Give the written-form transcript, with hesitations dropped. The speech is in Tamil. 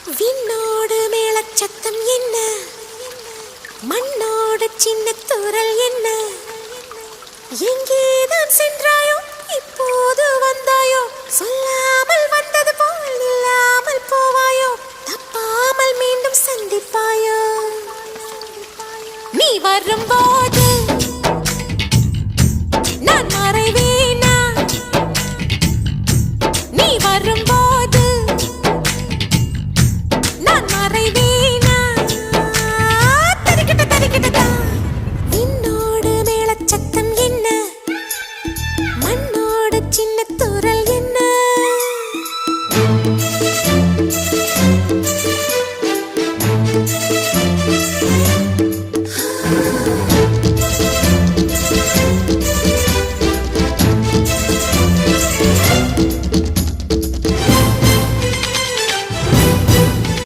விண்ணோடு மேளச்சத்தம் என்ன, மண்ணோடு சின்ன தூரல் என்ன, எங்கேதான் சென்றாயோ இப்போது வந்தாயோ, சொல்லாமல் வந்தது போல் இல்லாமல் போவாயோ, தப்பாமல் மீண்டும் சந்திப்பாயோ, நீ வரும்போது